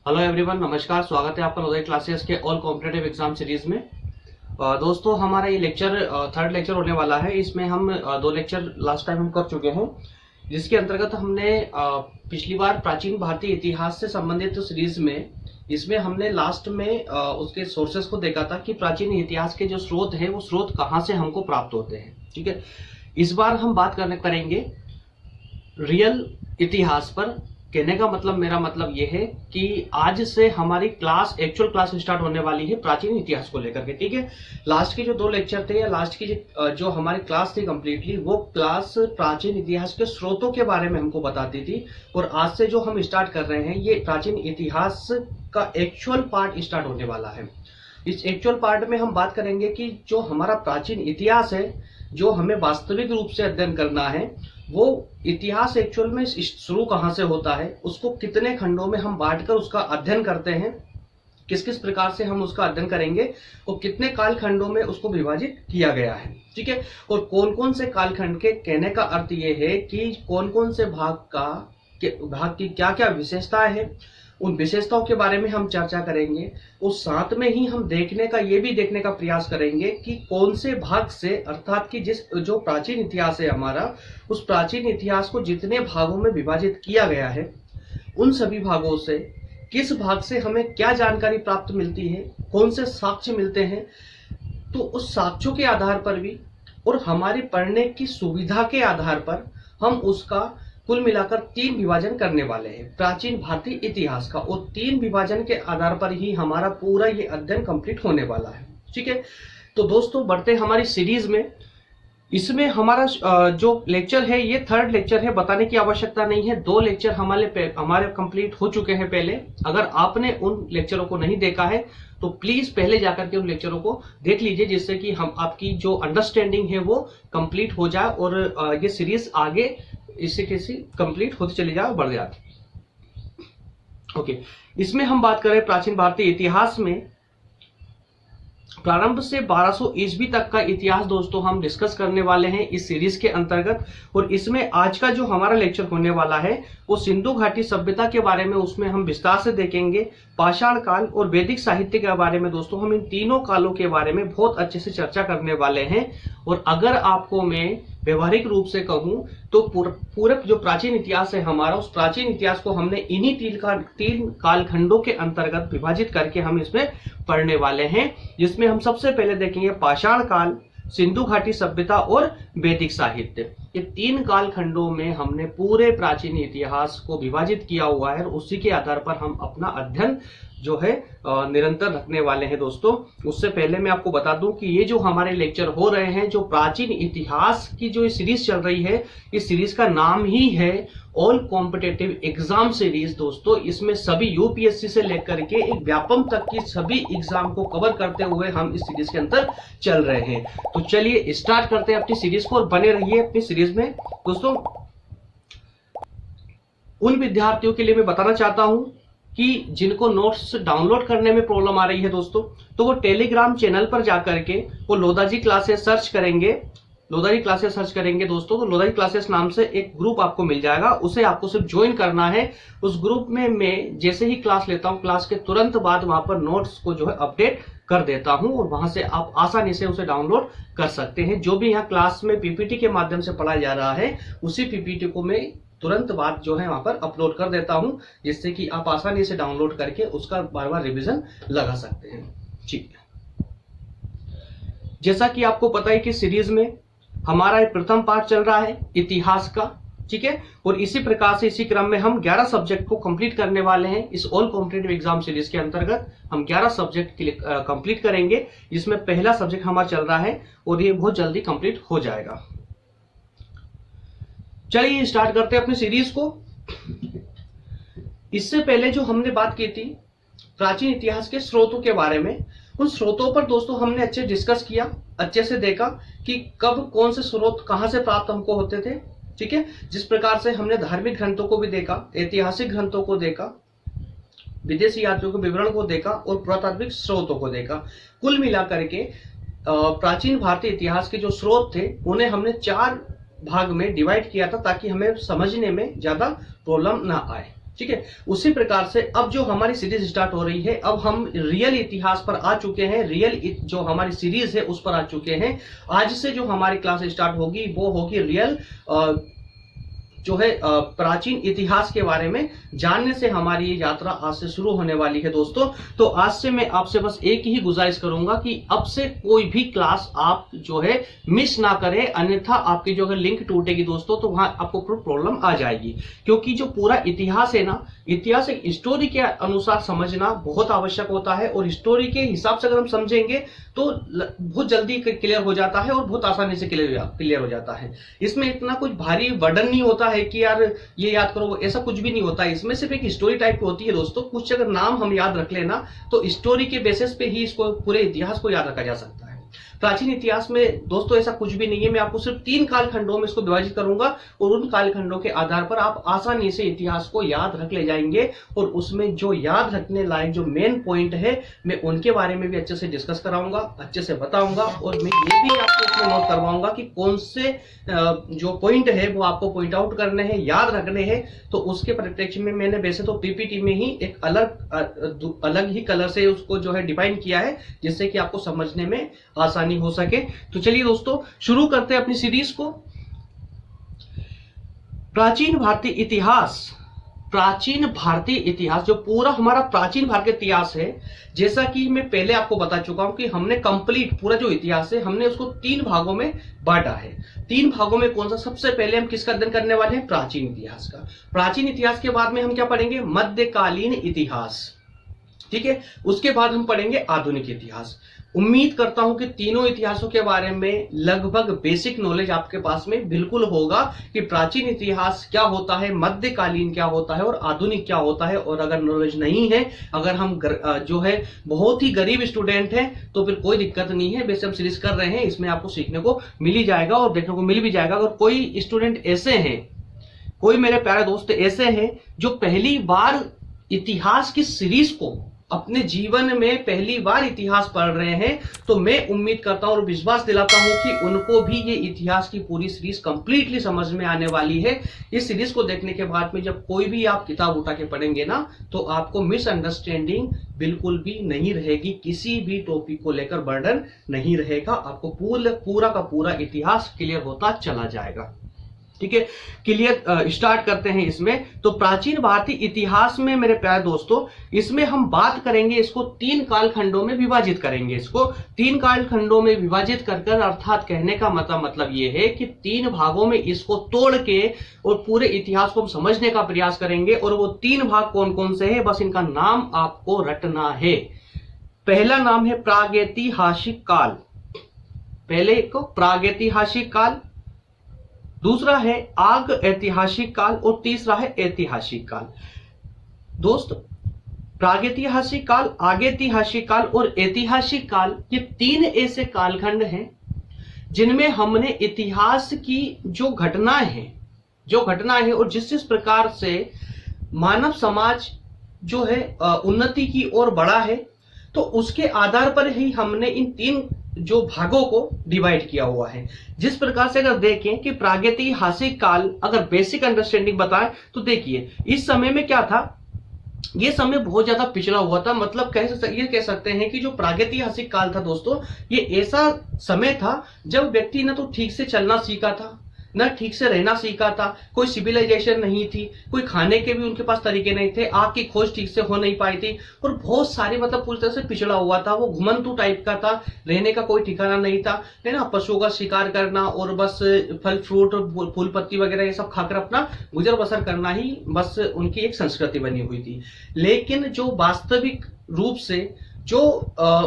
Hello everyone, नमस्कार। स्वागत है आपका नवोदय क्लासेस के ऑल कॉम्पिटिटिव एग्जाम सीरीज में। दोस्तों, हमारा ये लेक्चर थर्ड लेक्चर होने वाला है। इसमें हम दो लेक्चर लास्ट टाइम हम कर चुके हैं, जिसके अंतर्गत हमने पिछली बार प्राचीन भारतीय इतिहास से संबंधित सीरीज में इसमें हमने लास्ट में उसके सोर्सेस को देखा था कि प्राचीन इतिहास के जो स्रोत है वो स्रोत कहाँ से हमको प्राप्त होते हैं। ठीक है, इस बार हम बात करेंगे रियल इतिहास पर। कहने का मतलब, मेरा मतलब यह है कि आज से हमारी क्लास, एक्चुअल क्लास स्टार्ट होने वाली है प्राचीन इतिहास को लेकर के। ठीक है, लास्ट के जो दो लेक्चर थे या लास्ट की जो हमारी क्लास थी कंप्लीटली, वो क्लास प्राचीन इतिहास के स्रोतों के बारे में हमको बताती थी। और आज से जो हम स्टार्ट कर रहे हैं, ये प्राचीन इतिहास का एक्चुअल पार्ट स्टार्ट होने वाला है। इस एक्चुअल पार्ट में हम बात करेंगे कि जो हमारा प्राचीन इतिहास है, जो हमें वास्तविक रूप से अध्ययन करना है, वो इतिहास एक्चुअल में शुरू कहां से होता है, उसको कितने खंडों में हम बांटकर उसका अध्ययन करते हैं, किस किस प्रकार से हम उसका अध्ययन करेंगे और कितने काल खंडों में उसको विभाजित किया गया है। ठीक है, और कौन कौन से कालखंड के, कहने का अर्थ ये है कि कौन कौन से भाग की क्या क्या विशेषताएं हैं, उन विशेषताओं के बारे में हम चर्चा करेंगे। उस साथ में ही हम ये भी देखने का प्रयास करेंगे कि कौन से भाग से, अर्थात कि जो प्राचीन इतिहास है हमारा, उस प्राचीन इतिहास को जितने भागों में विभाजित किया गया है, उन सभी भागों से किस भाग से हमें क्या जानकारी प्राप्त मिलती है, कौन से साक्ष्य मिलते हैं। तो उस साक्ष्यों के आधार पर भी और हमारी पढ़ने की सुविधा के आधार पर हम उसका कुल मिलाकर 3 विभाजन करने वाले हैं प्राचीन भारतीय इतिहास का, और 3 विभाजन के आधार पर ही हमारा पूरा ये अध्ययन कंप्लीट होने वाला है। ठीक है, तो दोस्तों बढ़ते हमारी सीरीज में। इसमें हमारा जो लेक्चर है, ये थर्ड लेक्चर है, बताने की आवश्यकता नहीं है। 2 लेक्चर हमारे कंप्लीट हो चुके हैं पहले। अगर आपने उन लेक्चरों को नहीं देखा है तो प्लीज पहले जाकर के उन लेक्चरों को देख लीजिए, जिससे कि हम आपकी जो अंडरस्टैंडिंग है वो कंप्लीट हो जाए और ये सीरीज आगे इससे कैसी कंप्लीट होती चली जाए, बढ़ जाए। ओके, इसमें हम बात करें प्राचीन भारतीय इतिहास में प्रारंभ से 1200 ईस्वी तक का इतिहास दोस्तों हम डिस्कस करने वाले हैं इस सीरीज के अंतर्गत। और इसमें आज का जो हमारा लेक्चर होने वाला है वो सिंधु घाटी सभ्यता के बारे में, उसमें हम विस्तार से देखेंगे। पाषाण काल और वैदिक साहित्य के बारे में दोस्तों हम इन तीनों कालों के बारे में बहुत अच्छे से चर्चा करने वाले हैं। और अगर आपको मैं व्यवहारिक रूप से कहूं तो पूरा जो प्राचीन इतिहास है हमारा, उस प्राचीन इतिहास को हमने इन्हीं 3 कालखंडों के अंतर्गत विभाजित करके हम इसमें पढ़ने वाले हैं, जिसमें हम सबसे पहले देखेंगे पाषाण काल, सिंधु घाटी सभ्यता और वैदिक साहित्य। ये 3 कालखंडों में हमने पूरे प्राचीन इतिहास को विभाजित किया हुआ है और उसी के आधार पर हम अपना अध्ययन जो है निरंतर रखने वाले हैं दोस्तों। उससे पहले मैं आपको बता दूं कि ये जो हमारे लेक्चर हो रहे हैं, जो प्राचीन इतिहास की जो सीरीज चल रही है, इस सीरीज का नाम ही है ऑल कॉम्पिटिटिव एग्जाम सीरीज दोस्तों। इसमें सभी यूपीएससी से लेकर के एक व्यापम तक की सभी एग्जाम को कवर करते हुए हम इस सीरीज के अंदर चल रहे हैं। तो चलिए स्टार्ट करते हैं अपनी सीरीज को और बने रहिए अपनी सीरीज में दोस्तों। उन विद्यार्थियों के लिए मैं बताना चाहता हूं कि जिनको नोट्स डाउनलोड करने में प्रॉब्लम आ रही है दोस्तों, तो वो टेलीग्राम चैनल पर जाकर के वो लोधाजी क्लासेस सर्च करेंगे। दोस्तों, तो लोधाजी क्लासेस नाम से एक ग्रुप आपको मिल जाएगा, उसे आपको सिर्फ ज्वाइन करना है। उस ग्रुप में मैं जैसे ही क्लास लेता हूं, क्लास के तुरंत बाद वहां पर नोट्स को जो है अपडेट कर देता हूं और वहां से आप आसानी से उसे डाउनलोड कर सकते हैं। जो भी यहाँ क्लास में पीपीटी के माध्यम से पढ़ाया जा रहा है, उसी पीपीटी को मैं तुरंत बाद जो है वहां पर अपलोड कर देता हूं, जिससे कि आप आसानी से डाउनलोड करके उसका बार बार रिवीजन लगा सकते हैं। ठीक है, जैसा कि आपको पता है कि सीरीज में हमारा प्रथम पार्ट चल रहा है इतिहास का। ठीक है, और इसी प्रकार से इसी क्रम में हम 11 सब्जेक्ट को कंप्लीट करने वाले हैं। इस ऑल कॉम्पिटिटिव एग्जाम सीरीज के अंतर्गत हम 11 सब्जेक्ट कंप्लीट करेंगे, जिसमें पहला सब्जेक्ट हमारा चल रहा है और ये बहुत जल्दी कंप्लीट हो जाएगा। चलिए स्टार्ट करते हैं अपनी सीरीज को। इससे पहले जो हमने बात की थी प्राचीन इतिहास के स्रोतों के बारे में, उन स्रोतों पर दोस्तों हमने अच्छे डिस्कस किया, अच्छे से देखा कि कब कौन से स्रोत कहां से प्राप्त हमको होते थे। ठीक है, जिस प्रकार से हमने धार्मिक ग्रंथों को भी देखा, ऐतिहासिक ग्रंथों को देखा, विदेशी यात्रियों के विवरण को देखा और पुरातात्विक स्रोतों को देखा। कुल मिलाकर के प्राचीन भारतीय इतिहास के जो स्रोत थे उन्हें हमने 4 भाग में डिवाइड किया था, ताकि हमें समझने में ज्यादा प्रॉब्लम ना आए। ठीक है। उसी प्रकार से अब जो हमारी सीरीज स्टार्ट हो रही है, अब हम रियल इतिहास पर आ चुके हैं, जो हमारी सीरीज है उस पर आ चुके हैं। आज से जो हमारी क्लास स्टार्ट होगी वो होगी रियल जो है प्राचीन इतिहास के बारे में जानने से हमारी ये यात्रा आज से शुरू होने वाली है दोस्तों। तो आज से मैं आपसे बस एक ही गुजारिश करूंगा कि अब से कोई भी क्लास आप जो है मिस ना करें, अन्यथा आपकी जो है लिंक टूटेगी दोस्तों, तो वहां आपको प्रॉब्लम आ जाएगी। क्योंकि जो पूरा इतिहास है ना, इतिहास एक स्टोरी के अनुसार समझना बहुत आवश्यक होता है, और स्टोरी के हिसाब से अगर हम समझेंगे तो बहुत जल्दी क्लियर हो जाता है और बहुत आसानी से क्लियर हो जाता है। इसमें इतना कुछ भारी बर्डन नहीं होता है कि यार ये याद करो, ऐसा कुछ भी नहीं होता है। इसमें सिर्फ एक स्टोरी टाइप की होती है दोस्तों। कुछ अगर नाम हम याद रख लेना तो स्टोरी के बेसिस पे ही इसको पूरे इतिहास को याद रखा जा सकता है। प्राचीन इतिहास में दोस्तों ऐसा कुछ भी नहीं है। मैं आपको सिर्फ 3 कालखंडों में इसको विभाजित करूंगा, और उन कालखंडों के आधार पर आप आसानी से इतिहास को याद रख ले जाएंगे, और उसमें जो याद रखने लायक जो मेन पॉइंट है मैं उनके बारे में भी अच्छे से डिस्कस कराऊंगा, अच्छे से बताऊंगा, और मैं ये भी आपको इसमें नोट करवाऊंगा कि कौन से जो पॉइंट है वो आपको पॉइंट आउट करने हैं, याद रखने हैं। तो उसके परिप्रेक्ष्य में मैंने वैसे तो पीपीटी में ही एक अलग ही कलर से उसको जो है डिफाइन किया है, जिससे कि आपको समझने में आसानी हो सके। तो चलिए दोस्तों शुरू करते हैं अपनी सीरीज को। प्राचीन भारतीय इतिहास जो पूरा हमारा प्राचीन भारतीय इतिहास है, जैसा कि मैं पहले आपको बता चुका हूं कि हमने कंप्लीट पूरा जो इतिहास है हमने उसको 3 भागों में बांटा है। 3 भागों में कौन सा? सबसे पहले हम किसका अध्ययन करने वाले हैं? प्राचीन इतिहास का। प्राचीन इतिहास के बाद में हम क्या पढ़ेंगे? मध्यकालीन इतिहास, ठीक है। उसके बाद हम पढ़ेंगे आधुनिक इतिहास। उम्मीद करता हूं कि तीनों इतिहासों के बारे में लगभग बेसिक नॉलेज आपके पास में बिल्कुल होगा कि प्राचीन इतिहास क्या होता है, मध्यकालीन क्या होता है और आधुनिक क्या होता है। और अगर नॉलेज नहीं है, अगर हम जो है बहुत ही गरीब स्टूडेंट हैं, तो फिर कोई दिक्कत नहीं है। वैसे हम सीरीज कर रहे हैं, इसमें आपको सीखने को मिल ही जाएगा और देखने को मिल भी जाएगा। अगर कोई स्टूडेंट ऐसे हैं, कोई मेरे प्यारे दोस्त ऐसे हैं जो पहली बार इतिहास की सीरीज को अपने जीवन में पहली बार इतिहास पढ़ रहे हैं, तो मैं उम्मीद करता हूं और विश्वास दिलाता हूं कि उनको भी ये इतिहास की पूरी सीरीज कंप्लीटली समझ में आने वाली है। इस सीरीज को देखने के बाद में जब कोई भी आप किताब उठा के पढ़ेंगे ना, तो आपको मिसअंडरस्टैंडिंग बिल्कुल भी नहीं रहेगी, किसी भी टॉपिक को लेकर बर्डन नहीं रहेगा, आपको पूरा का पूरा इतिहास क्लियर होता चला जाएगा। ठीक है, क्लियर। स्टार्ट करते हैं इसमें। तो प्राचीन भारतीय इतिहास में मेरे प्यारे दोस्तों, इसमें हम बात करेंगे, इसको 3 कालखंडों में विभाजित करेंगे। इसको 3 कालखंडों में विभाजित कर अर्थात कहने का मतलब ये है कि 3 भागों में इसको तोड़ के और पूरे इतिहास को हम समझने का प्रयास करेंगे। और वो 3 भाग कौन कौन से हैं, बस इनका नाम आपको रटना है। पहला नाम है प्रागैतिहासिक काल, पहले को प्रागैतिहासिक काल, दूसरा है आग ऐतिहासिक काल और तीसरा है ऐतिहासिक काल। दोस्त, प्रागैतिहासिक काल, आगैतिहासिक काल और ऐतिहासिक काल, ये 3 ऐसे कालखंड हैं जिनमें हमने इतिहास की जो घटनाएं हैं और जिस प्रकार से मानव समाज जो है उन्नति की ओर बढ़ा है, तो उसके आधार पर ही हमने इन 3 जो भागों को डिवाइड किया हुआ है। जिस प्रकार से अगर देखें कि प्रागैतिहासिक काल, अगर बेसिक अंडरस्टैंडिंग बताएं तो देखिए इस समय में क्या था, ये समय बहुत ज्यादा पिछड़ा हुआ था। मतलब ये कह सकते हैं कि जो प्रागैतिहासिक काल था दोस्तों, ये ऐसा समय था जब व्यक्ति न तो ठीक से चलना सीखा था, न ठीक से रहना सीखा था, कोई सिविलाइजेशन नहीं थी, कोई खाने के भी उनके पास तरीके नहीं थे, आग की खोज ठीक से हो नहीं पाई थी, और बहुत सारे मतलब पूरी तरह से पिछड़ा हुआ था। वो घुमंतू टाइप का था, रहने का कोई ठिकाना नहीं था, है ना। पशुओं का शिकार करना और बस फल फ्रूट फूल पत्ती वगैरह ये सब खाकर अपना गुजर बसर करना ही बस उनकी एक संस्कृति बनी हुई थी। लेकिन जो वास्तविक रूप से जो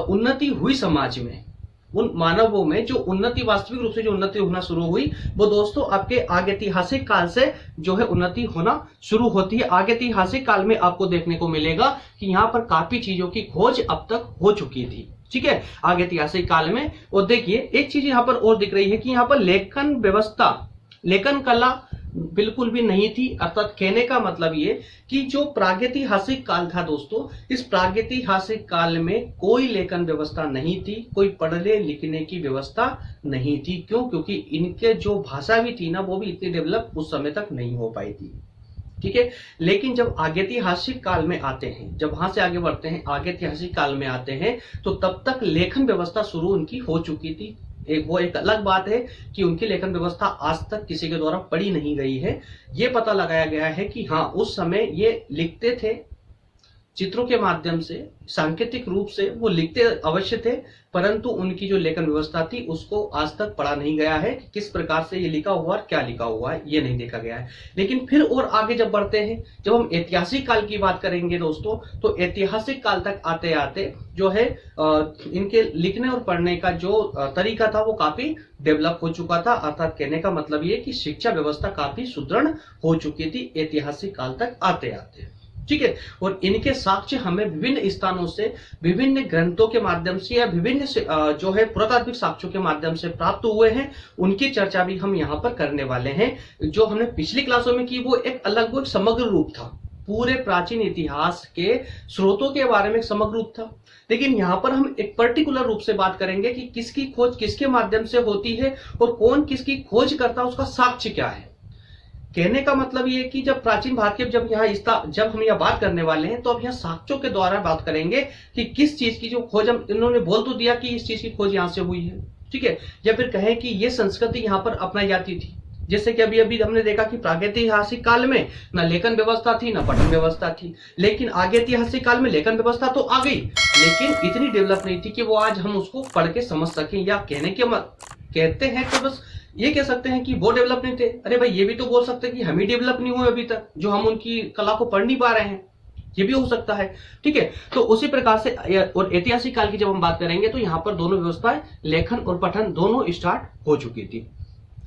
उन्नति हुई समाज में, उन मानवों में जो उन्नति, वास्तविक रूप से जो उन्नति होना शुरू हुई, वो दोस्तों आपके आगैतिहासिक काल से जो है उन्नति होना शुरू होती है। आगैतिहासिक काल में आपको देखने को मिलेगा कि यहाँ पर काफी चीजों की खोज अब तक हो चुकी थी। ठीक है, आगैतिहासिक काल में। और देखिए एक चीज यहाँ पर और दिख रही है कि यहाँ पर लेखन व्यवस्था, लेखन कला बिल्कुल भी नहीं थी। अर्थात कहने का मतलब ये कि जो प्रागैतिहासिक काल था दोस्तों, इस प्रागैतिहासिक काल में कोई लेखन व्यवस्था नहीं थी, कोई पढ़ने लिखने की व्यवस्था नहीं थी। क्यों? क्योंकि इनके जो भाषा भी थी ना, वो भी इतनी डेवलप उस समय तक नहीं हो पाई थी। ठीक है। लेकिन जब आगैतिहासिक काल में आते हैं, जब वहां से आगे बढ़ते हैं, आगैतिहासिक काल में आते हैं, तो तब तक लेखन व्यवस्था शुरू उनकी हो चुकी थी। एक अलग बात है कि उनकी लेखन व्यवस्था आज तक किसी के द्वारा पढ़ी नहीं गई है। ये पता लगाया गया है कि हाँ, उस समय ये लिखते थे चित्रों के माध्यम से, सांकेतिक रूप से वो लिखते अवश्य थे, परंतु उनकी जो लेखन व्यवस्था थी उसको आज तक पढ़ा नहीं गया है कि किस प्रकार से ये लिखा हुआ और क्या लिखा हुआ है, ये नहीं देखा गया है। लेकिन फिर और आगे जब बढ़ते हैं, जब हम ऐतिहासिक काल की बात करेंगे दोस्तों, तो ऐतिहासिक काल तक आते आते जो है इनके लिखने और पढ़ने का जो तरीका था वो काफी डेवलप हो चुका था। अर्थात कहने का मतलब ये कि शिक्षा व्यवस्था काफी सुदृढ़ हो चुकी थी ऐतिहासिक काल तक आते आते, ठीक है। और इनके साक्ष्य हमें विभिन्न स्थानों से, विभिन्न ग्रंथों के माध्यम से या विभिन्न जो है पुरातात्विक साक्ष्यों के माध्यम से प्राप्त हुए हैं। उनकी चर्चा भी हम यहाँ पर करने वाले हैं। जो हमने पिछली क्लासों में की वो एक अलग, वो एक समग्र रूप था, पूरे प्राचीन इतिहास के स्रोतों के बारे में एक समग्र रूप था। लेकिन यहाँ पर हम एक पर्टिकुलर रूप से बात करेंगे कि किसकी खोज किसके माध्यम से होती है और कौन किसकी खोज करता है, उसका साक्ष्य क्या है। कहने का मतलब ये कि जब प्राचीन भारत के जब हम यहाँ बात करने वाले हैं, तो अब यहाँ साक्ष्यों के द्वारा बात करेंगे कि किस चीज की जो खोज, हम इन्होंने बोल तो दिया कि इस चीज की खोज यहाँ से हुई है, ठीक है। या फिर कहें कि ये संस्कृति यहाँ पर अपनाई जाती थी। जैसे कि अभी अभी हमने देखा कि प्रागैतिहासिक काल में न लेखन व्यवस्था थी, न पठन व्यवस्था थी। लेकिन आगैतिहासिक काल में लेखन व्यवस्था तो आ गई, लेकिन इतनी डेवलप नहीं थी कि वो आज हम उसको पढ़ के समझ सकें। या कहते हैं तो बस ये कह सकते हैं कि वो डेवलप नहीं थे। अरे भाई, ये भी तो बोल सकते हैं कि हम ही डेवलप नहीं हुए अभी तक, जो हम उनकी कला को पढ़ नहीं पा रहे हैं, ये भी हो सकता है, ठीक है। तो उसी प्रकार से और ऐतिहासिक काल की जब हम बात करेंगे तो यहाँ पर दोनों व्यवस्थाएं, लेखन और पठन दोनों स्टार्ट हो चुकी थी,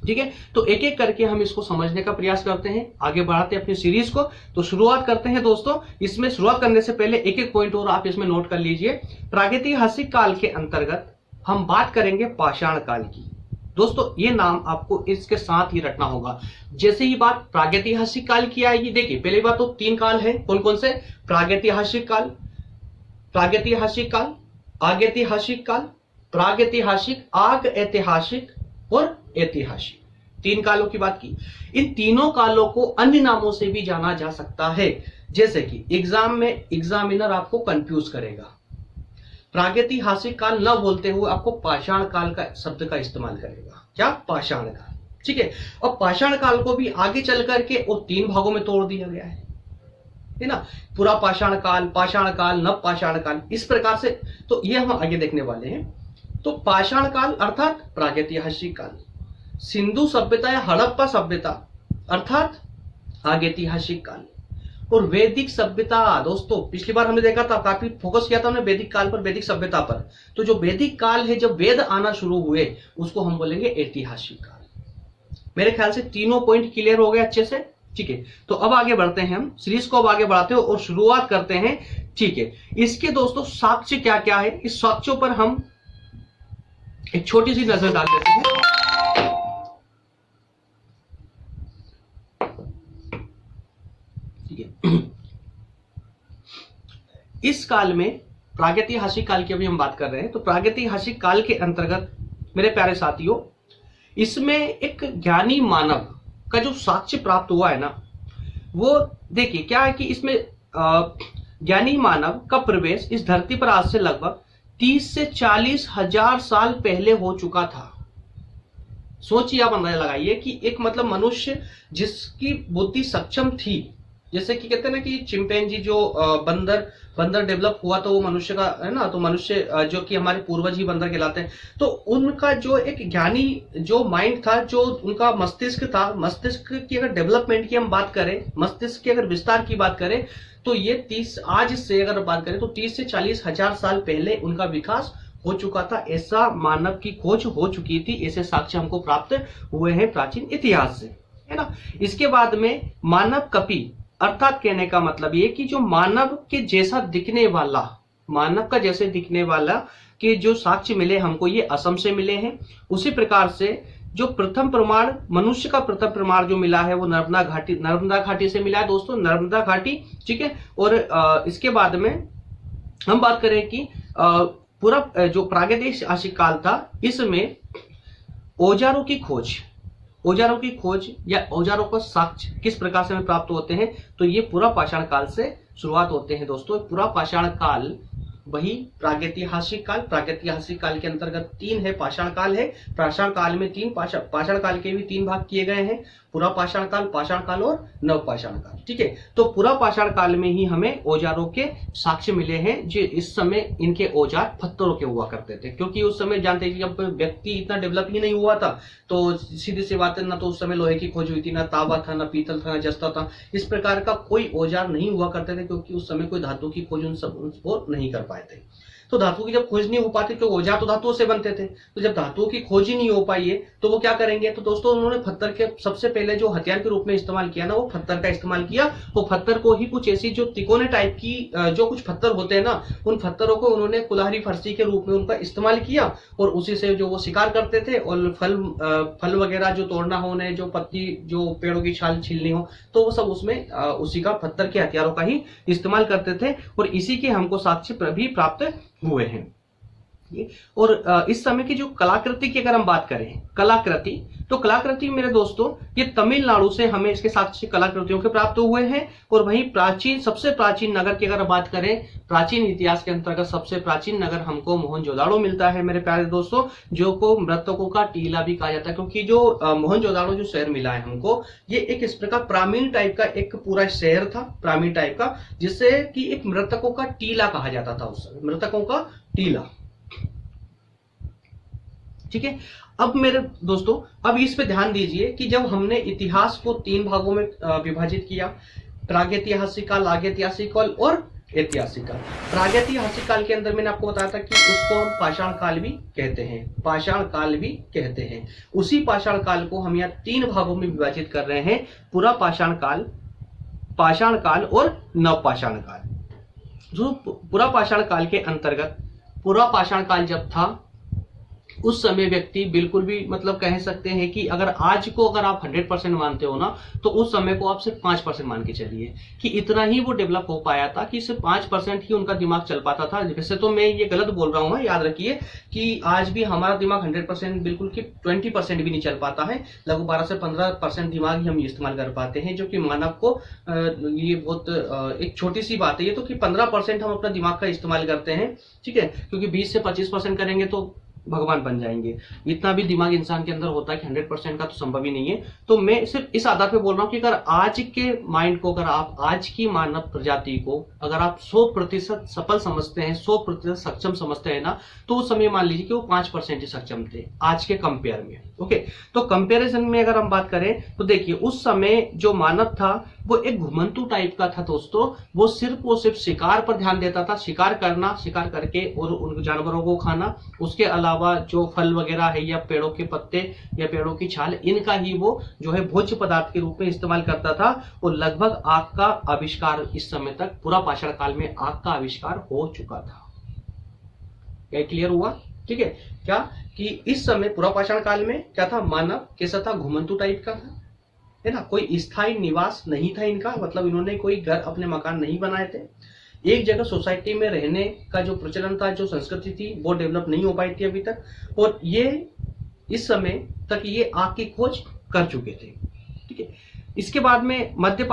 ठीक है। तो एक एक करके हम इसको समझने का प्रयास करते हैं, आगे बढ़ाते हैं अपनी सीरीज को। तो शुरुआत करते हैं दोस्तों। इसमें शुरुआत करने से पहले एक एक पॉइंट और आप इसमें नोट कर लीजिए। प्रागैतिहासिक काल के अंतर्गत हम बात करेंगे पाषाण काल की। दोस्तों, ये नाम आपको इसके साथ ही रटना होगा। जैसे ही बात प्रागैतिहासिक काल की आएगी, देखिए पहली बात तो 3 काल है, कौन कौन से? प्रागैतिहासिक काल, प्रागैतिहासिक काल, आगैतिहासिक काल, प्रागैतिहासिक, आग ऐतिहासिक और ऐतिहासिक। 3 कालों की बात की। इन तीनों कालों को अन्य नामों से भी जाना जा सकता है। जैसे कि एग्जाम में एग्जामिनर आपको कंफ्यूज करेगा, प्रागैतिहासिक काल न बोलते हुए आपको पाषाण काल का शब्द का इस्तेमाल करेगा। क्या? पाषाण काल, ठीक है। और पाषाण काल को भी आगे चल करके और 3 भागों में तोड़ दिया गया है ना। पूरा पाषाण काल, नव पाषाण काल, इस प्रकार से। तो ये हम आगे देखने वाले हैं। तो पाषाण काल अर्थात प्रागैतिहासिक काल, सिंधु सभ्यता या हड़प्पा सभ्यता अर्थात आगैतिहासिक काल, और वैदिक सभ्यता। दोस्तों, पिछली बार हमने देखा था, काफी फोकस किया था हमने वैदिक काल पर, वैदिक सभ्यता पर। तो जो वैदिक काल है, जब वेद आना शुरू हुए, उसको हम बोलेंगे ऐतिहासिक काल। मेरे ख्याल से तीनों पॉइंट क्लियर हो गए अच्छे से, ठीक है। तो अब आगे बढ़ते हैं, हम सीरीज को अब आगे बढ़ाते हैं और शुरुआत करते हैं, ठीक है। इसके दोस्तों साक्ष्य क्या क्या है, इस साक्ष्यों पर हम एक छोटी सी नजर डाल देते हैं। इस काल में प्रागैतिहासिक काल की अभी हम बात कर रहे हैं। तो प्रागैतिहासिक काल के अंतर्गत मेरे प्यारे साथियों, इसमें एक ज्ञानी मानव का जो साक्ष्य प्राप्त हुआ है ना, वो देखिए क्या है कि इसमें ज्ञानी मानव का प्रवेश इस धरती पर आज से लगभग 30 से 40 हजार साल पहले हो चुका था। सोचिए, आप अंदाजा लगाइए कि एक मतलब मनुष्य जिसकी बुद्धि सक्षम थी, जैसे कि कहते हैं ना कि चिंपैंजी जो बंदर डेवलप हुआ तो वो मनुष्य का है ना, तो मनुष्य जो कि हमारे पूर्वज ही बंदर कहलाते हैं। तो उनका जो एक ज्ञानी जो माइंड था, जो उनका मस्तिष्क था, मस्तिष्क की अगर डेवलपमेंट की हम बात करें, मस्तिष्क की अगर विस्तार की बात करें, तो ये आज से अगर बात करें तो 30 से 40 हजार साल पहले उनका विकास हो चुका था। ऐसा मानव की खोज हो चुकी थी, ऐसे साक्ष्य हमको प्राप्त हुए हैं प्राचीन इतिहास से, है ना। इसके बाद में मानव कपि, अर्थात कहने का मतलब ये कि जो मानव के जैसा दिखने वाला, मानव का जैसे दिखने वाला के जो साक्ष्य मिले हमको, ये असम से मिले हैं। उसी प्रकार से जो प्रथम प्रमाण, मनुष्य का प्रथम प्रमाण जो मिला है वो नर्मदा घाटी से मिला है दोस्तों, नर्मदा घाटी, ठीक है। और इसके बाद में हम बात करें कि पूरा जो प्रागैतिहासिक काल था, इसमें औजारों की खोज, औजारों की खोज या औजारों का साक्ष्य किस प्रकार से हमें प्राप्त होते हैं, तो ये पूरा पाषाण काल से शुरुआत होते हैं दोस्तों। पूरा पाषाण काल वही प्रागैतिहासिक काल, प्रागैतिहासिक काल के अंतर्गत 3 है पाषाण काल है। पाषाण काल में 3 पाषाण काल के भी 3 भाग किए गए हैं, पूरा पाषाण काल और नव पाषाण काल। ठीक है, तो पूरा पाषाण काल में ही हमें औजारों के साक्ष्य मिले हैं। जो इस समय इनके औजार पत्थरों के हुआ करते थे, क्योंकि उस समय जानते हैं कि जब व्यक्ति इतना डेवलप ही नहीं हुआ था, तो सीधी सी बात है, ना तो उस समय लोहे की खोज हुई थी, ना तांबा था, ना पीतल था, ना जस्ता था। इस प्रकार का कोई औजार नहीं हुआ करते थे, क्योंकि उस समय कोई धातु की खोज उनको नहीं कर पाए थे। तो धातु की जब खोज नहीं हो पाती, तो औजार तो धातुओं से बनते थे, तो जब धातुओं की खोज ही नहीं हो पाई है, तो वो क्या करेंगे, तो दोस्तों उन्होंने पत्थर के सबसे पहले जो हथियार के रूप में इस्तेमाल किया ना, वो पत्थर का इस्तेमाल किया। वो पत्थर को ही कुछ ऐसी जो तिकोने टाइप की जो कुछ पत्थर होते हैं ना, उन पत्थरों को उन्होंने कुल्हाड़ी फरसी के रूप में उनका इस्तेमाल किया, और उसी से जो वो शिकार करते थे, और फल वगैरह जो तोड़ना हो, उन्हें जो पत्ती जो पेड़ों की छाल छीलनी हो, तो वो सब उसमें उसी का पत्थर के हथियारों का ही इस्तेमाल करते थे, और इसी के हमको साक्ष्य भी प्राप्त हुए हैं। और इस समय की जो कलाकृति की अगर हम बात करें, कलाकृति, तो कलाकृति मेरे दोस्तों ये तमिलनाडु से हमें इसके साक्ष्य कलाकृतियों के प्राप्त हुए हैं। और वहीं प्राचीन, सबसे प्राचीन नगर की अगर बात करें, प्राचीन इतिहास के अंतर्गत सबसे प्राचीन नगर हमको मोहनजोदाड़ो मिलता है मेरे प्यारे दोस्तों, जो को मृतकों का टीला भी कहा जाता है, क्योंकि जो मोहनजोदाड़ो जो शहर मिला है हमको, ये एक इस प्रकार प्रामीण टाइप का एक पूरा शहर था, प्रामीण टाइप का, जिससे कि एक मृतकों का टीला कहा जाता था उस समय, मृतकों का टीला। ठीक है, अब मेरे दोस्तों अब इस पे ध्यान दीजिए कि जब हमने इतिहास को 3 भागों में विभाजित किया, प्रागैतिहासिक काल, आगैतिहासिक काल और ऐतिहासिक काल। प्रागैतिहासिक काल के अंदर मैंने आपको बताया था कि उसको हम पाषाण काल भी कहते हैं, पाषाण काल भी कहते हैं। उसी पाषाण काल को हम यहाँ 3 भागों में विभाजित कर रहे हैं, पूरा पाषाण काल और नव पाषाण काल। जो पूरा पाषाण काल के अंतर्गत, पूरा पाषाण काल जब था, उस समय व्यक्ति बिल्कुल भी मतलब कह सकते हैं कि अगर आज को अगर आप 100% मानते हो ना, तो उस समय को आप सिर्फ 5% मान के चलिए कि इतना ही वो डेवलप हो पाया था, कि सिर्फ 5% ही उनका दिमाग चल पाता था। वैसे तो मैं ये गलत बोल रहा हूँ, याद रखिए कि आज भी हमारा दिमाग 100% बिल्कुल कि 20% भी नहीं चल पाता है, लगभग 12 से 15% दिमाग ही हम इस्तेमाल कर पाते हैं, जो कि मानव को ये बहुत एक छोटी सी बात है ये तो, कि 15% हम अपना दिमाग का इस्तेमाल करते हैं। ठीक है, क्योंकि 20 से 25% करेंगे तो भगवान बन जाएंगे। इतना भी दिमाग इंसान के अंदर होता है कि 100% का तो संभव ही नहीं है। तो मैं सिर्फ इस आधार पे बोल रहा हूँ कि अगर आज के माइंड को, अगर आप आज की मानव प्रजाति को अगर आप 100% सफल समझते हैं, 100% सक्षम समझते हैं ना, तो उस समय मान लीजिए कि वो 5% ही सक्षम थे आज के कंपेयर में। ओके, तो कंपेरिजन में अगर हम बात करें तो देखिए उस समय जो मानव था वो एक घुमंतु टाइप का था दोस्तों। वो सिर्फ शिकार पर ध्यान देता था, शिकार करना, शिकार करके और उन जानवरों को खाना। उसके अलावा जो फल वगैरह है या पेड़ों के पत्ते या पेड़ों की छाल, इनका ही वो जो है भोज्य पदार्थ के रूप में इस्तेमाल करता था। और लगभग आग का आविष्कार इस समय तक, पूरा पाषाण काल में आग का आविष्कार हो चुका था। क्या क्लियर हुआ? ठीक है, क्या कि इस समय पूरा पाषाण काल में क्या था, मानव कैसा था, घुमंतु टाइप का था, है ना, कोई स्थायी निवास नहीं था इनका, मतलब इन्होंने कोई घर अपने मकान नहीं बनाए थे। एक जगह सोसाइटी में रहने का जो प्रचलन था, जो संस्कृति थी, वो डेवलप नहीं हो पाई थी अभी तक। और ये इस समय तक ये आग की खोज कर चुके थे। ठीक है, इसके बाद में मध्य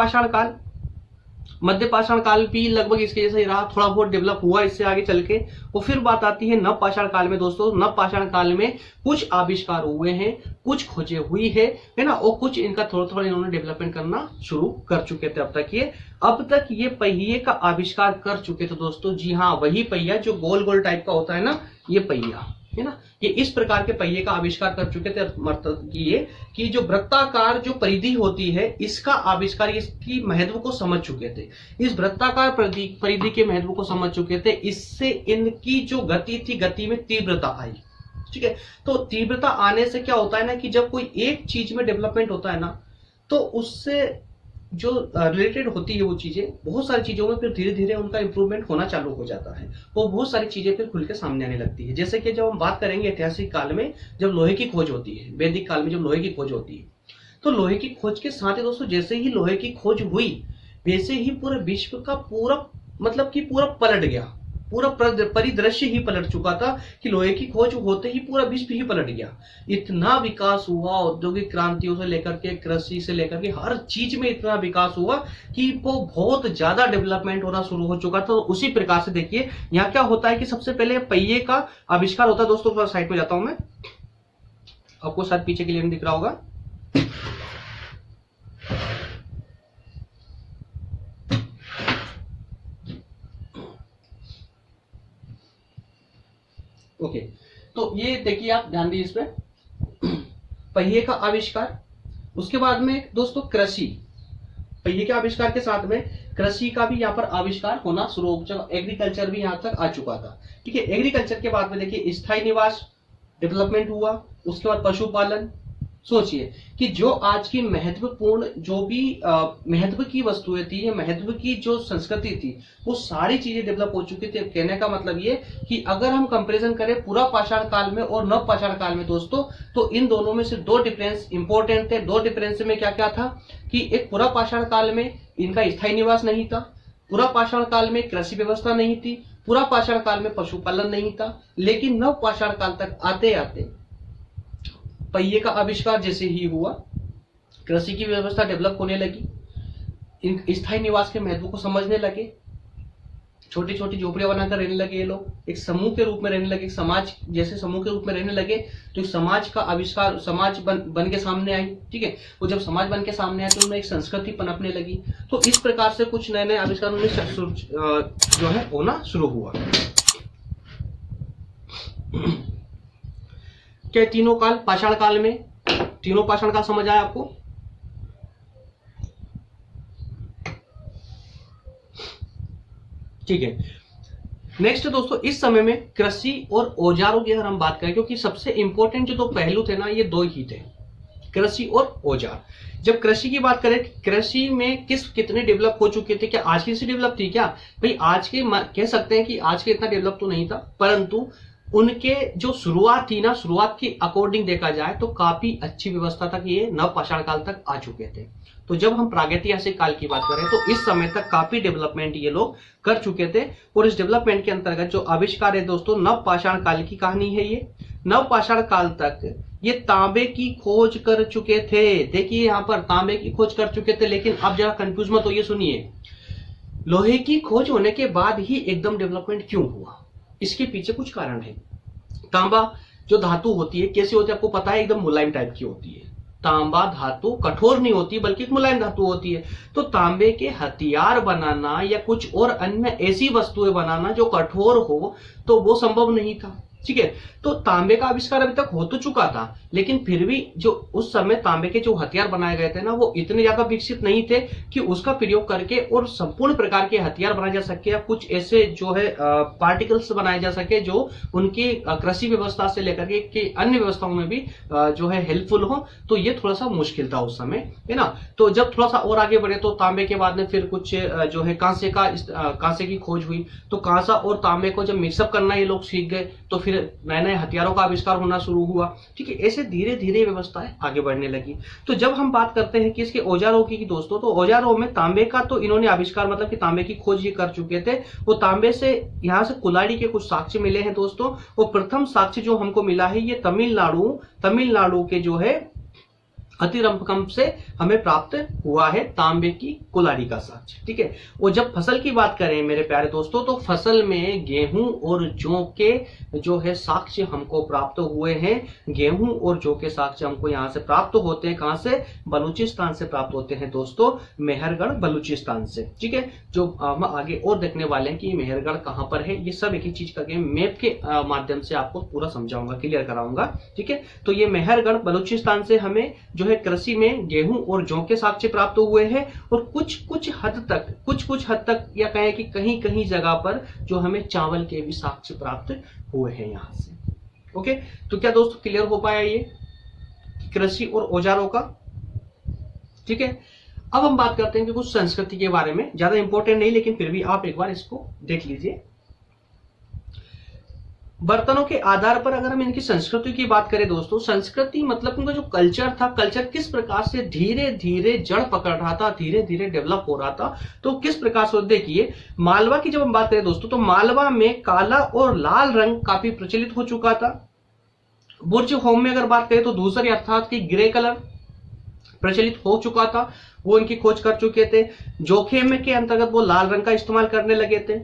पाषाण काल भी लगभग इसके जैसा ही रहा, थोड़ा बहुत डेवलप हुआ इससे आगे चल के। और फिर बात आती है नव पाषाण काल में दोस्तों। नव पाषाण काल में कुछ आविष्कार हुए हैं, कुछ खोजें हुई है ना, और कुछ इनका थोड़ा थोड़ा इन्होंने डेवलपमेंट करना शुरू कर चुके थे। अब तक ये पहिए का आविष्कार कर चुके थे दोस्तों। जी हाँ, वही पहिया जो गोल गोल टाइप का होता है ना, ये पहिया है ना, ये इस प्रकार के पहिए का आविष्कार कर चुके थे। मतलब ये कि जो वृत्ताकार जो परिधि होती है, इसका आविष्कार, इसकी महत्व को समझ चुके थे। इस वृत्ताकार परिधि के महत्व को समझ चुके थे। इससे इनकी जो गति थी, गति में तीव्रता आई। ठीक है, तो तीव्रता आने से क्या होता है ना, कि जब कोई एक चीज में डेवलपमेंट होता है ना, तो उससे जो रिलेटेड होती है वो चीजें, बहुत सारी चीजों में फिर धीरे धीरे उनका इंप्रूवमेंट होना चालू हो जाता है। वो बहुत सारी चीजें फिर खुल के सामने आने लगती है। जैसे कि जब हम बात करेंगे ऐतिहासिक काल में, जब लोहे की खोज होती है, वैदिक काल में जब लोहे की खोज होती है, तो लोहे की खोज के साथ ही दोस्तों, जैसे ही लोहे की खोज हुई, वैसे ही पूरे विश्व का पूरा मतलब कि पूरा पलट गया। पूरा परिदृश्य ही पलट चुका था कि लोहे की खोज होते ही पूरा विश्व ही पलट गया। इतना विकास हुआ, औद्योगिक क्रांतियों से लेकर के कृषि से लेकर के हर चीज में इतना विकास हुआ कि वो बहुत ज्यादा डेवलपमेंट होना शुरू हो चुका था। तो उसी प्रकार से देखिए यहाँ क्या होता है कि सबसे पहले पहिए का आविष्कार होता है। दोस्तों थोड़ा साइड में जाता हूं मैं, आपको शायद पीछे क्लियर दिख रहा होगा। ओके, तो ये देखिए आप ध्यान दीजिए इसमें, पहिए का आविष्कार, उसके बाद में दोस्तों कृषि, पहिए के आविष्कार के साथ में कृषि का भी यहाँ पर आविष्कार होना शुरू हो चुका, एग्रीकल्चर भी यहाँ तक आ चुका था। ठीक है, एग्रीकल्चर के बाद में देखिए स्थायी निवास डेवलपमेंट हुआ, उसके बाद पशुपालन। सोचिए कि जो आज की महत्वपूर्ण जो भी महत्व की वस्तुएं थी या महत्व की जो संस्कृति थी वो सारी चीजें डेवलप हो चुकी थी। कहने का मतलब ये कि अगर हम कंपैरिजन करें पूरा पाषाण काल में और नव पाषाण काल में दोस्तों, तो इन दोनों में से दो डिफरेंस इंपॉर्टेंट थे। दो डिफरेंस में क्या क्या था कि एक पूरा पाषाण काल में इनका स्थायी निवास नहीं था, पूरा पाषाण काल में कृषि व्यवस्था नहीं थी, पूरा पाषाण काल में पशुपालन नहीं था। लेकिन नव पाषाण काल तक आते आते पहिए का आविष्कार जैसे ही हुआ, कृषि की व्यवस्था डेवलप होने लगी, इन स्थायी निवास के महत्व को समझने लगे, छोटी छोटी झोपड़ियां बनाकर रहने लगे ये लोग, एक समूह के रूप में रहने लगे, समाज जैसे समूह के रूप में रहने लगे। तो समाज का आविष्कार, समाज बन के सामने आई। ठीक है, वो जब समाज बन के सामने आए तो उन्हें एक संस्कृति पनपने लगी। तो इस प्रकार से कुछ नए नए आविष्कार जो है होना शुरू हुआ। क्या तीनों काल पाषाण काल में, तीनों पाषाण काल समझ आया आपको? ठीक है, नेक्स्ट दोस्तों, इस समय में कृषि और औजारों की अगर हम बात करें, क्योंकि सबसे इंपॉर्टेंट जो दो पहलू थे ना, ये दो ही थे, कृषि और औजार। जब कृषि की बात करें, कृषि में कितने डेवलप हो चुके थे? क्या आज की से डेवलप थी क्या? भाई आज के कह सकते हैं कि आज के इतना डेवलप तो नहीं था, परंतु उनके जो शुरुआत थी ना, शुरुआत की अकॉर्डिंग देखा जाए तो काफी अच्छी व्यवस्था तक ये नव पाषाण काल तक आ चुके थे। तो जब हम प्रागैतिहासिक काल की बात करें तो इस समय तक काफी डेवलपमेंट ये लोग कर चुके थे। और इस डेवलपमेंट के अंतर्गत जो आविष्कार है दोस्तों, नव पाषाण काल की कहानी है ये। नव पाषाण काल तक ये तांबे की खोज कर चुके थे। देखिए यहाँ पर तांबे की खोज कर चुके थे, लेकिन अब जरा कंफ्यूज मत होइए, सुनिए, लोहे की खोज होने के बाद ही एकदम डेवलपमेंट क्यों हुआ? इसके पीछे कुछ कारण है। तांबा जो धातु होती है कैसी होती है आपको पता है? एकदम मुलायम टाइप की होती है। तांबा धातु कठोर नहीं होती बल्कि एक मुलायम धातु होती है। तो तांबे के हथियार बनाना या कुछ और अन्य ऐसी वस्तुएं बनाना जो कठोर हो, तो वो संभव नहीं था। ठीक है, तो तांबे का आविष्कार अभी तक हो तो चुका था, लेकिन फिर भी जो उस समय तांबे के जो हथियार बनाए गए थे ना, वो इतने ज्यादा विकसित नहीं थे कि उसका प्रयोग करके और संपूर्ण प्रकार के हथियार बनाए जा सके या कुछ ऐसे जो है पार्टिकल्स बनाए जा सके जो उनकी कृषि व्यवस्था से लेकर के अन्य व्यवस्थाओं में भी जो है हेल्पफुल हो। तो ये थोड़ा सा मुश्किल था उस समय, है ना। तो जब थोड़ा सा और आगे बढ़े तो तांबे के बाद में फिर कुछ जो है कांसे की खोज हुई। तो कांसा और तांबे को जब मिक्सअप करना ये लोग सीख गए तो फिर नए नए हथियारों का आविष्कार होना शुरू हुआ। ठीक है, ऐसे धीरे धीरे व्यवस्थाएं आगे बढ़ने लगी। तो जब हम बात करते हैं कि इसके औजारों की दोस्तों, तो औजारों में तांबे का तो इन्होंने आविष्कार मतलब कि तांबे की खोज ये कर चुके थे। वो तांबे से यहाँ से कुल्हाड़ी के कुछ साक्ष्य मिले हैं दोस्तों। वो प्रथम साक्ष्य जो हमको मिला है ये तमिलनाडु के जो है अतिरंपकम से हमें प्राप्त हुआ है, तांबे की कुल्हाड़ी का साक्ष्य। ठीक है, और जब फसल की बात करें मेरे प्यारे दोस्तों, तो फसल में गेहूं और जौ के जो है साक्ष्य हमको प्राप्त हुए हैं। गेहूं और जौ के साक्ष्य हमको यहाँ से प्राप्त होते हैं। कहां से? बलूचिस्तान से प्राप्त होते हैं दोस्तों, मेहरगढ़ बलूचिस्तान से। ठीक है, जो हम आगे और देखने वाले हैं कि मेहरगढ़ कहां पर है, ये सब एक एक चीज करके मैप के माध्यम से आपको पूरा समझाऊंगा, क्लियर कराऊंगा। ठीक है, तो ये मेहरगढ़ बलूचिस्तान से हमें जो है कृषि में गेहूं और जौ के साक्ष्य प्राप्त हुए हैं। और कुछ हद तक या कहें कि कहीं कहीं जगह पर जो हमें चावल के भी साक्ष्य प्राप्त हुए हैं यहां से। ओके, तो क्या दोस्तों क्लियर हो पाया ये कृषि और औजारों का? ठीक है, अब हम बात करते हैं कि कुछ संस्कृति के बारे में, ज्यादा इंपॉर्टेंट नहीं लेकिन फिर भी आप एक बार इसको देख लीजिए। बर्तनों के आधार पर अगर हम इनकी संस्कृति की बात करें दोस्तों, संस्कृति मतलब उनका जो कल्चर था, कल्चर किस प्रकार से धीरे धीरे जड़ पकड़ रहा था, धीरे धीरे डेवलप हो रहा था, तो किस प्रकार से देखिए मालवा की जब हम बात करें दोस्तों, तो मालवा में काला और लाल रंग काफी प्रचलित हो चुका था। बुर्ज होम में अगर बात करें तो धूसर अर्थात की ग्रे कलर प्रचलित हो चुका था, वो इनकी खोज कर चुके थे। जोखेम के अंतर्गत वो लाल रंग का इस्तेमाल करने लगे थे।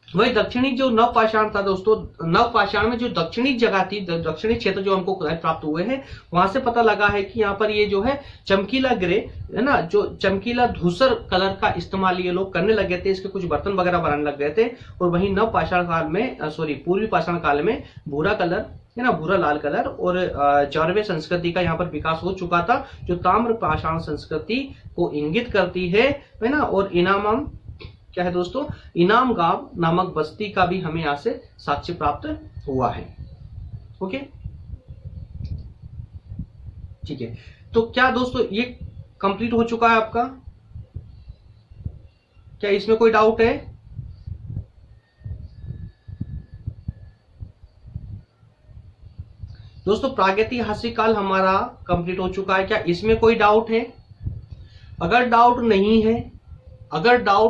वही दक्षिणी जो नवपाषाण था दोस्तों, नवपाषाण में जो दक्षिणी जगह थी, दक्षिणी क्षेत्र जो हमको प्राप्त हुए हैं, वहां से पता लगा है कि यहाँ पर ये जो है चमकीला ग्रे है ना, जो चमकीला धूसर कलर का इस्तेमाल ये लोग करने लगे थे, इसके कुछ बर्तन वगैरह बनाने लग गए थे। और वही नवपाषाण काल में पूर्वी पाषाण काल में भूरा कलर है ना, भूरा लाल कलर और जौरवे संस्कृति का यहाँ पर विकास हो चुका था, जो ताम्र पाषाण संस्कृति को इंगित करती है ना। और इनाम क्या है दोस्तों, इनाम गांव नामक बस्ती का भी हमें यहां से साक्ष्य प्राप्त हुआ है। ओके, ठीक है। तो क्या दोस्तों ये कंप्लीट हो चुका है आपका? क्या इसमें कोई डाउट है? दोस्तों प्रागैतिहासिक काल हमारा कंप्लीट हो चुका है, क्या इसमें कोई डाउट है? अगर डाउट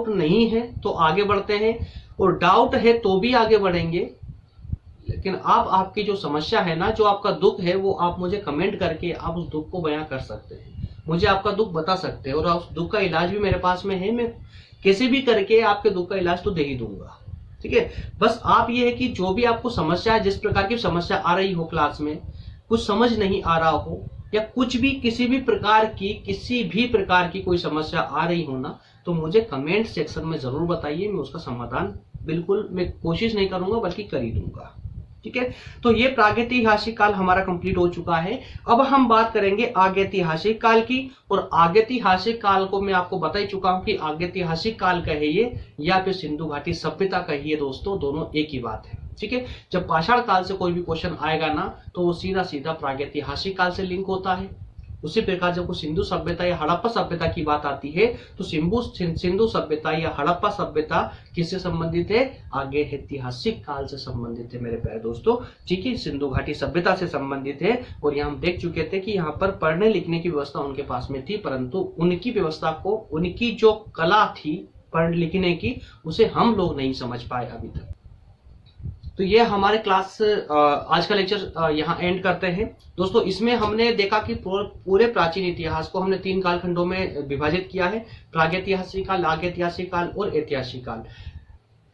नहीं है तो आगे बढ़ते हैं, और डाउट है तो भी आगे बढ़ेंगे। लेकिन आपकी जो समस्या है ना, जो आपका दुख है, वो आप मुझे कमेंट करके आप उस दुख को बयां कर सकते हैं, मुझे आपका दुख बता सकते हैं, और उस दुख का इलाज भी मेरे पास में है। मैं कैसे भी करके आपके दुख का इलाज तो दे ही दूंगा, ठीक है। बस आप ये है कि जो भी आपको समस्या है, जिस प्रकार की समस्या आ रही हो, क्लास में कुछ समझ नहीं आ रहा हो, या कुछ भी किसी भी प्रकार की कोई समस्या आ रही हो ना, तो मुझे कमेंट सेक्शन में जरूर बताइए। मैं उसका समाधान बिल्कुल मैं कोशिश नहीं करूंगा, बल्कि कर ही दूंगा, ठीक है। तो ये प्रागैतिहासिक काल हमारा कंप्लीट हो चुका है। अब हम बात करेंगे आगैतिहासिक काल की, और आगैतिहासिक काल को मैं आपको बता ही चुका हूं कि आगैतिहासिक काल कहिए या फिर सिंधु घाटी सभ्यता कहिए दोस्तों, दोनों एक ही बात है, ठीक है। जब पाषाण काल से कोई भी क्वेश्चन आएगा ना, तो वो सीधा सीधा प्रागैतिहासिक काल से लिंक होता है। उसी प्रकार जब कोई सिंधु सभ्यता या हड़प्पा सभ्यता की बात आती है, तो सिंधु सभ्यता या हड़प्पा सभ्यता किससे संबंधित है? आगे ऐतिहासिक काल से संबंधित है मेरे प्यारे दोस्तों, ठीक है। सिंधु घाटी सभ्यता से संबंधित है। और यहाँ हम देख चुके थे कि यहाँ पर पढ़ने लिखने की व्यवस्था उनके पास में थी, परंतु उनकी व्यवस्था को, उनकी जो कला थी पढ़ने लिखने की, उसे हम लोग नहीं समझ पाए अभी तक। तो ये हमारे क्लास आज का लेक्चर यहाँ एंड करते हैं दोस्तों। इसमें हमने देखा कि पूरे प्राचीन इतिहास को हमने 3 कालखंडों में विभाजित किया है, प्रागैतिहासिक काल, आगैतिहासिक काल और ऐतिहासिक काल।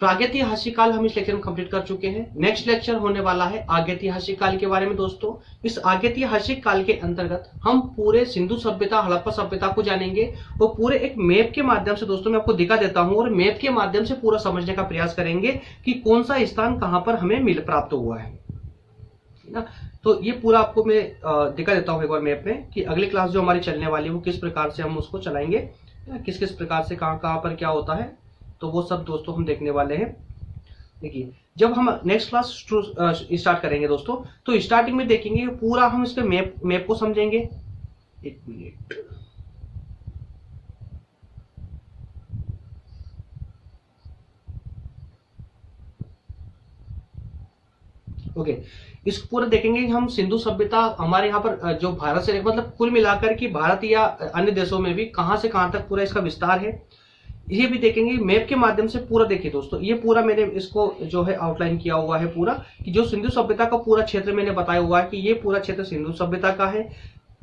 प्रागैतिहासिक काल हम इस लेक्चर में कंप्लीट कर चुके हैं। नेक्स्ट लेक्चर होने वाला है आगैतिहासिक काल के बारे में दोस्तों। इस आगैतिहासिक काल के अंतर्गत हम पूरे सिंधु सभ्यता, हड़प्पा सभ्यता को जानेंगे, और पूरे एक मैप के माध्यम से दोस्तों मैं आपको दिखा देता हूं, और मैप के माध्यम से पूरा समझने का प्रयास करेंगे कि कौन सा स्थान कहां पर हमें प्राप्त हुआ है ना। तो ये पूरा आपको मैं दिखा देता हूं एक बार मैप में, कि अगली क्लास जो हमारी चलने वाली है वो किस प्रकार से हम उसको चलाएंगे, किस किस प्रकार से कहां पर क्या होता है, तो वो सब दोस्तों हम देखने वाले हैं। देखिए जब हम नेक्स्ट क्लास स्टार्ट करेंगे दोस्तों, तो स्टार्टिंग में देखेंगे पूरा हम इसके मैप को समझेंगे। एक मिनट, ओके। इस पूरा देखेंगे हम सिंधु सभ्यता हमारे यहाँ पर जो भारत से मतलब कुल मिलाकर कि भारत या अन्य देशों में भी कहां से कहां तक पूरा इसका विस्तार है, ये भी देखेंगे मैप के माध्यम से पूरा। देखिए दोस्तों, ये पूरा मैंने इसको जो है आउटलाइन किया हुआ है पूरा, कि जो सिंधु सभ्यता का पूरा क्षेत्र मैंने बताया हुआ है कि ये पूरा क्षेत्र सिंधु सभ्यता का है।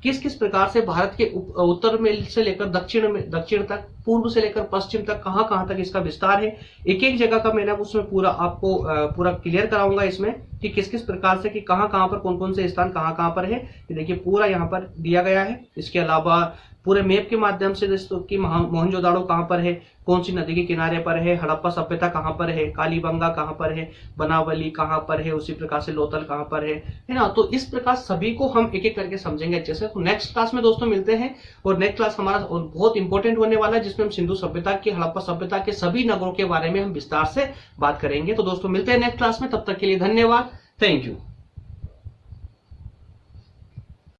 किस किस प्रकार से भारत के उत्तर में से लेकर दक्षिण तक, पूर्व से लेकर पश्चिम तक कहां कहां तक इसका विस्तार है, एक एक जगह का मैंने उसमें पूरा आपको पूरा क्लियर कराऊंगा इसमें, कि किस किस प्रकार से, कि कहां कहां पर कौन कौन से स्थान कहां कहां पर है। ये देखिए पूरा यहाँ पर दिया गया है। इसके अलावा पूरे मैप के माध्यम से दोस्तों कि मोहनजोदाड़ो कहां पर है, कौन सी नदी के किनारे पर है, हड़प्पा सभ्यता कहां पर है, कालीबंगा कहां पर है, बनावली कहां पर है, उसी प्रकार से लोथल कहां पर है ना। तो इस प्रकार सभी को हम एक एक करके समझेंगे अच्छे से। तो नेक्स्ट क्लास में दोस्तों मिलते हैं, और नेक्स्ट क्लास हमारा बहुत इंपॉर्टेंट होने वाला है, जिसमें हम सिंधु सभ्यता की, हड़प्पा सभ्यता के सभी नगरों के बारे में हम विस्तार से बात करेंगे। तो दोस्तों मिलते हैं नेक्स्ट क्लास में, तब तक के लिए धन्यवाद, थैंक यू।